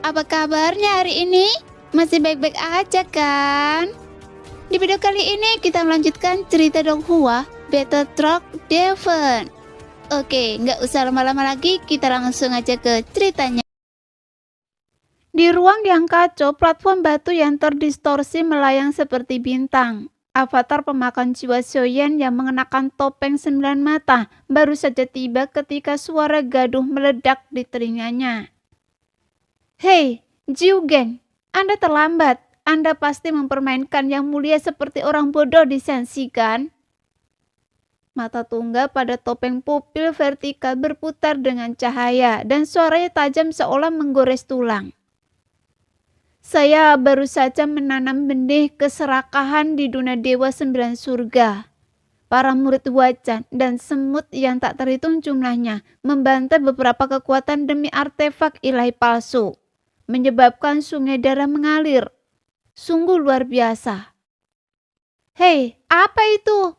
Apa kabarnya hari ini? Masih baik-baik aja kan? Di video kali ini kita melanjutkan cerita Donghua Battle Truck Devon. Oke, nggak usah lama-lama lagi, kita langsung aja ke ceritanya. Di ruang yang kacau, platform batu yang terdistorsi melayang seperti bintang. Avatar pemakan jiwa Xiaoyan yang mengenakan topeng 9 mata baru saja tiba ketika suara gaduh meledak di telinganya. Hei, Jiugen, Anda terlambat. Anda pasti mempermainkan yang mulia seperti orang bodoh di Sensi, kan? Mata tunggal pada topeng pupil vertikal berputar dengan cahaya dan suaranya tajam seolah menggores tulang. Saya baru saja menanam benih keserakahan di dunia Dewa 9 Surga. Para murid wajan dan semut yang tak terhitung jumlahnya membantai beberapa kekuatan demi artefak ilahi palsu, menyebabkan sungai darah mengalir. Sungguh luar biasa. Hei, apa itu?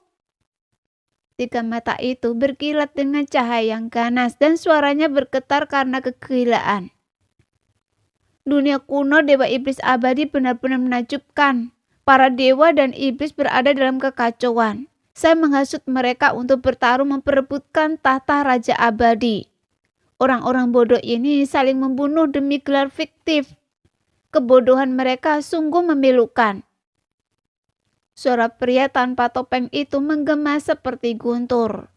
Tiga mata itu berkilat dengan cahaya yang ganas dan suaranya bergetar karena kegilaan. Dunia kuno Dewa Iblis Abadi benar-benar menakjubkan. Para dewa dan iblis berada dalam kekacauan. Saya menghasut mereka untuk bertarung memperebutkan tahta Raja Abadi. Orang-orang bodoh ini saling membunuh demi gelar fiktif. Kebodohan mereka sungguh memilukan. Suara pria tanpa topeng itu menggema seperti guntur.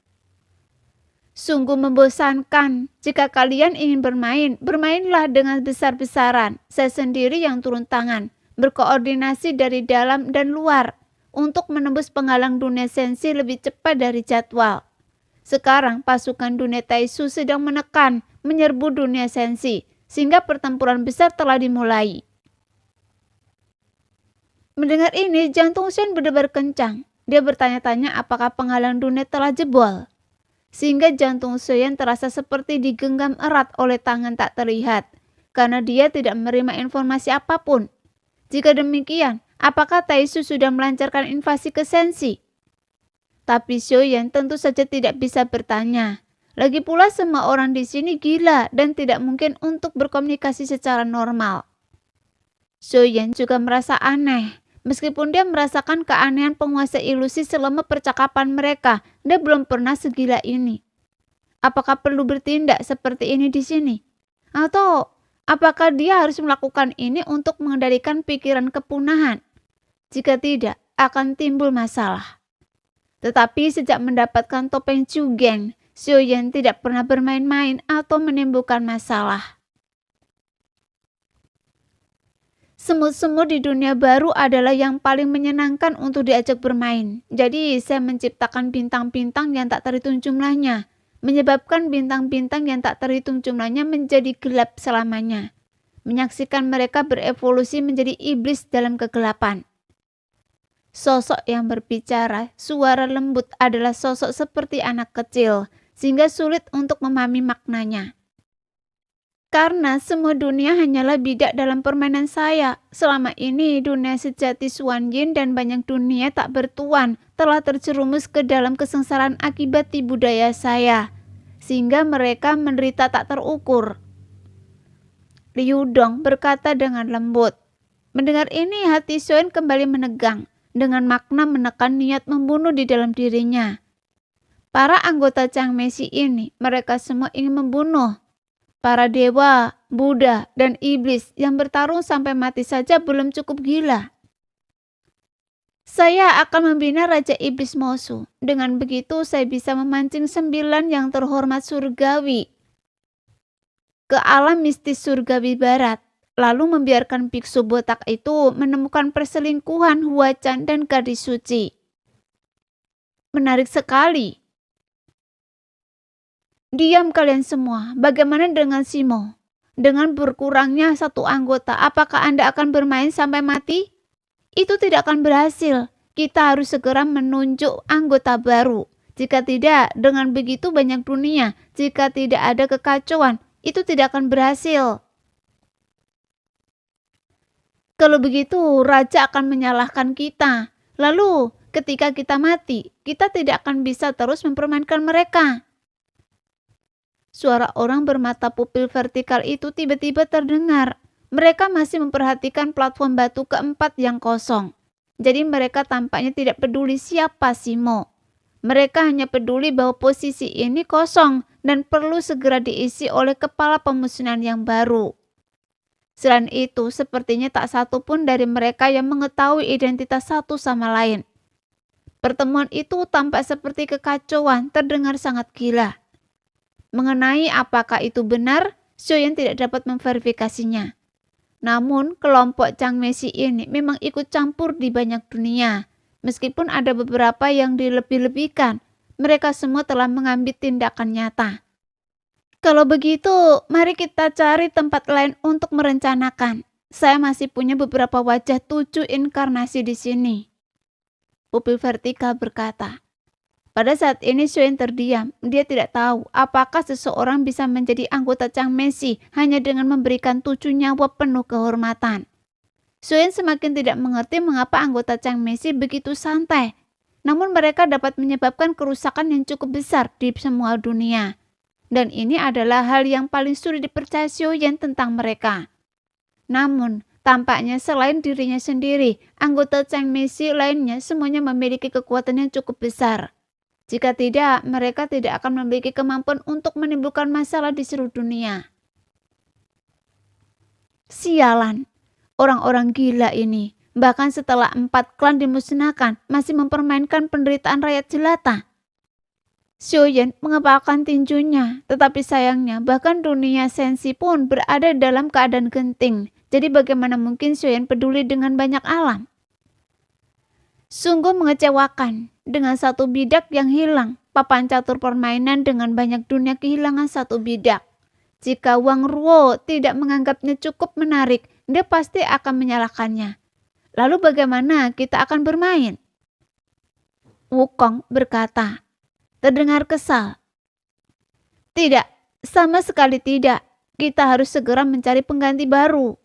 Sungguh membosankan. Jika kalian ingin bermain, bermainlah dengan besar-besaran. Saya sendiri yang turun tangan, berkoordinasi dari dalam dan luar untuk menembus penghalang dunia Sensi lebih cepat dari jadwal. Sekarang pasukan dunia Taisu sedang menekan, menyerbu dunia Sensi, sehingga pertempuran besar telah dimulai. Mendengar ini, jantung Shen berdebar kencang. Dia bertanya-tanya apakah penghalang dunia telah jebol. Sehingga jantung Xiaoyan terasa seperti digenggam erat oleh tangan tak terlihat, karena dia tidak menerima informasi apapun. Jika demikian, apakah Taisu sudah melancarkan invasi ke Sensi? Tapi Xiaoyan tentu saja tidak bisa bertanya. Lagi pula semua orang di sini gila dan tidak mungkin untuk berkomunikasi secara normal. Xiaoyan juga merasa aneh. Meskipun dia merasakan keanehan penguasa ilusi selama percakapan mereka, dia belum pernah segila ini. Apakah perlu bertindak seperti ini di sini? Atau apakah dia harus melakukan ini untuk mengendalikan pikiran kepunahan? Jika tidak, akan timbul masalah. Tetapi sejak mendapatkan topeng Zhugen, Xiaoyan tidak pernah bermain-main atau menimbulkan masalah. Semut-semut di dunia baru adalah yang paling menyenangkan untuk diajak bermain. Jadi saya menciptakan bintang-bintang yang tak terhitung jumlahnya, menyebabkan bintang-bintang yang tak terhitung jumlahnya menjadi gelap selamanya. Menyaksikan mereka berevolusi menjadi iblis dalam kegelapan. Sosok yang berbicara, suara lembut adalah sosok seperti anak kecil, sehingga sulit untuk memahami maknanya. Karena semua dunia hanyalah bidak dalam permainan saya. Selama ini dunia sejati Xuan Yin dan banyak dunia tak bertuan telah terjerumus ke dalam kesengsaraan akibat tipu daya saya, sehingga mereka menderita tak terukur. Liu Dong berkata dengan lembut. Mendengar ini hati Xuan kembali menegang, dengan makna menekan niat membunuh di dalam dirinya. Para anggota Chang Mesi ini, mereka semua ingin membunuh. Para dewa, Buddha, dan iblis yang bertarung sampai mati saja belum cukup gila. Saya akan membina Raja Iblis Mosu. Dengan begitu saya bisa memancing 9 yang terhormat surgawi ke alam mistis surgawi barat. Lalu membiarkan biksu botak itu menemukan perselingkuhan Huacan dan gadis suci. Menarik sekali. Diam kalian semua, bagaimana dengan Simo? Dengan berkurangnya satu anggota, apakah Anda akan bermain sampai mati? Itu tidak akan berhasil. Kita harus segera menunjuk anggota baru. Jika tidak, dengan begitu banyak dunia, jika tidak ada kekacauan, itu tidak akan berhasil. Kalau begitu, Raja akan menyalahkan kita. Lalu, ketika kita mati, kita tidak akan bisa terus mempermainkan mereka. Suara orang bermata pupil vertikal itu tiba-tiba terdengar. Mereka masih memperhatikan platform batu keempat yang kosong. Jadi mereka tampaknya tidak peduli siapa Simo. Mereka hanya peduli bahwa posisi ini kosong dan perlu segera diisi oleh kepala pemusnahan yang baru. Selain itu, sepertinya tak satu pun dari mereka yang mengetahui identitas satu sama lain. Pertemuan itu tampak seperti kekacauan, terdengar sangat gila. Mengenai apakah itu benar, Xiaoyan tidak dapat memverifikasinya. Namun, kelompok Chang Meishi ini memang ikut campur di banyak dunia. Meskipun ada beberapa yang dilebih-lebihkan, mereka semua telah mengambil tindakan nyata. Kalau begitu, mari kita cari tempat lain untuk merencanakan. Saya masih punya beberapa wajah 7 inkarnasi di sini. Pupil vertikal berkata. Pada saat ini Xiaoyan terdiam. Dia tidak tahu apakah seseorang bisa menjadi anggota Chang Meishi hanya dengan memberikan 7 nyawa penuh kehormatan. Xiaoyan semakin tidak mengerti mengapa anggota Chang Meishi begitu santai. Namun mereka dapat menyebabkan kerusakan yang cukup besar di semua dunia. Dan ini adalah hal yang paling sulit dipercaya Xiaoyan tentang mereka. Namun, tampaknya selain dirinya sendiri, anggota Chang Meishi lainnya semuanya memiliki kekuatan yang cukup besar. Jika tidak, mereka tidak akan memiliki kemampuan untuk menimbulkan masalah di seluruh dunia. Sialan, orang-orang gila ini, bahkan setelah 4 klan dimusnahkan, masih mempermainkan penderitaan rakyat jelata. Xiaoyan mengepalkan tinjunya, tetapi sayangnya bahkan dunia sensi pun berada dalam keadaan genting. Jadi bagaimana mungkin Xiaoyan peduli dengan banyak alam? Sungguh mengecewakan, dengan satu bidak yang hilang, papan catur permainan dengan banyak dunia kehilangan satu bidak. Jika Wang Ruo tidak menganggapnya cukup menarik, dia pasti akan menyalahkannya. Lalu bagaimana kita akan bermain? Wukong berkata, terdengar kesal. Tidak, sama sekali tidak. Kita harus segera mencari pengganti baru.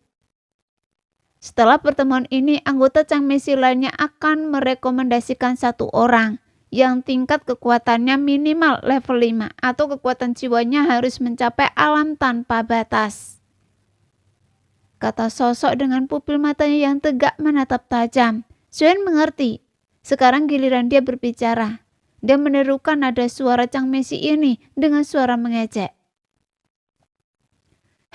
Setelah pertemuan ini, anggota Chang Meishi lainnya akan merekomendasikan satu orang yang tingkat kekuatannya minimal level 5 atau kekuatan jiwanya harus mencapai alam tanpa batas. Kata sosok dengan pupil matanya yang tegak menatap tajam. Xiaoyan mengerti. Sekarang giliran dia berbicara. Dia menirukan nada suara Chang Meishi ini dengan suara mengejek.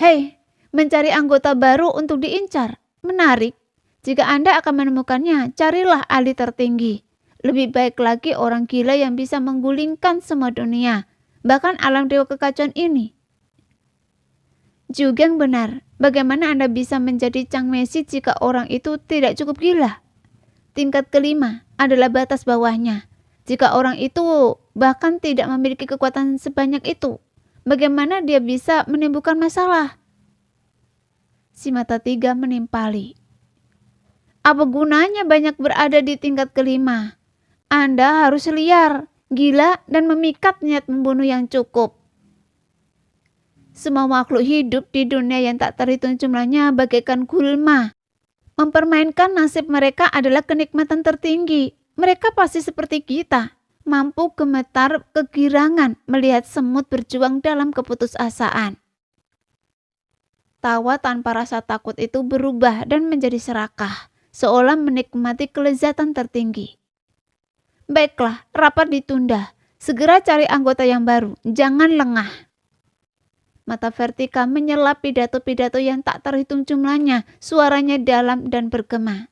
Hei, mencari anggota baru untuk diincar. Menarik. Jika Anda akan menemukannya, carilah ahli tertinggi. Lebih baik lagi orang gila yang bisa menggulingkan semua dunia, bahkan alam dewa kekacauan ini. Juga benar. Bagaimana Anda bisa menjadi Chang Meishi jika orang itu tidak cukup gila? Tingkat kelima adalah batas bawahnya. Jika orang itu bahkan tidak memiliki kekuatan sebanyak itu, bagaimana dia bisa menimbulkan masalah? Si mata tiga menimpali. Apa gunanya banyak berada di tingkat kelima? Anda harus liar, gila, dan memikat niat membunuh yang cukup. Semua makhluk hidup di dunia yang tak terhitung jumlahnya bagaikan gulma. Mempermainkan nasib mereka adalah kenikmatan tertinggi. Mereka pasti seperti kita, mampu gemetar kegirangan melihat semut berjuang dalam keputusasaan. Tawa tanpa rasa takut itu berubah dan menjadi serakah, seolah menikmati kelezatan tertinggi. Baiklah, rapat ditunda. Segera cari anggota yang baru, jangan lengah. Mata vertikal menyela pidato-pidato yang tak terhitung jumlahnya, suaranya dalam dan bergema.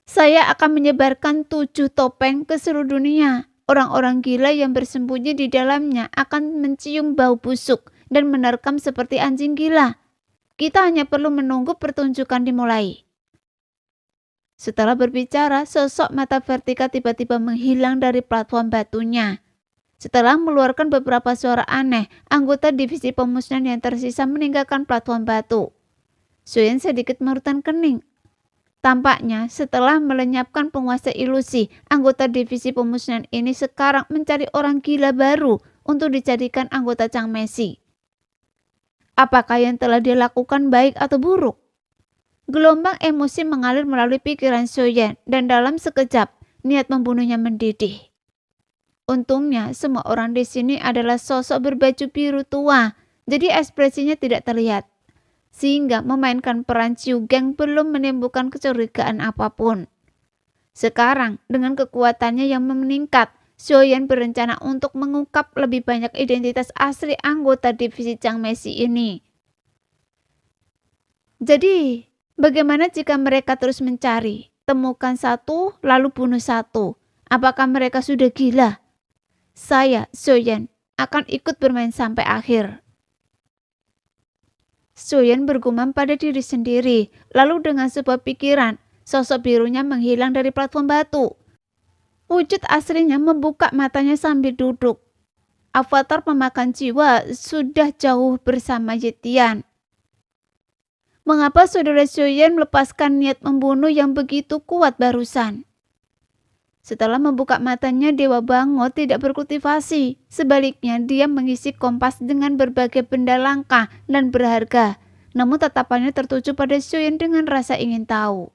Saya akan menyebarkan 7 topeng ke seluruh dunia. Orang-orang gila yang bersembunyi di dalamnya akan mencium bau busuk dan menerkam seperti anjing gila. Kita hanya perlu menunggu pertunjukan dimulai. Setelah berbicara, sosok mata vertikal tiba-tiba menghilang dari platform batunya. Setelah mengeluarkan beberapa suara aneh, anggota divisi pemusnahan yang tersisa meninggalkan platform batu. Xiaoyan sedikit mengerutkan kening. Tampaknya setelah melenyapkan penguasa ilusi, anggota divisi pemusnahan ini sekarang mencari orang gila baru untuk dijadikan anggota Chang Meishi. Apakah yang telah dia lakukan baik atau buruk? Gelombang emosi mengalir melalui pikiran Xiaoyan dan dalam sekejap niat membunuhnya mendidih. Untungnya semua orang di sini adalah sosok berbaju biru tua, jadi ekspresinya tidak terlihat. sehingga memainkan peran Chiu Geng belum menimbulkan kecurigaan apapun. Sekarang, dengan kekuatannya yang meningkat, Xiaoyan berencana untuk mengungkap lebih banyak identitas asli anggota divisi Chang Meishi ini. Jadi, bagaimana jika mereka terus mencari? Temukan satu, lalu bunuh satu. Apakah mereka sudah gila? Saya, Xiaoyan, akan ikut bermain sampai akhir. Xiaoyan bergumam pada diri sendiri, lalu dengan sebuah pikiran, sosok birunya menghilang dari platform batu. Wujud aslinya membuka matanya sambil duduk. Avatar pemakan jiwa sudah jauh bersama Yetian. Mengapa saudara Xiaoyan melepaskan niat membunuh yang begitu kuat barusan? Setelah membuka matanya, Dewa Bango tidak berkultivasi. Sebaliknya, dia mengisi kompas dengan berbagai benda langka dan berharga. Namun tatapannya tertuju pada Xiaoyan dengan rasa ingin tahu.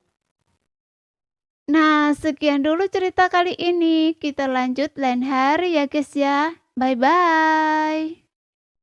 Nah, sekian dulu cerita kali ini. Kita lanjut lain hari ya guys ya. Bye-bye.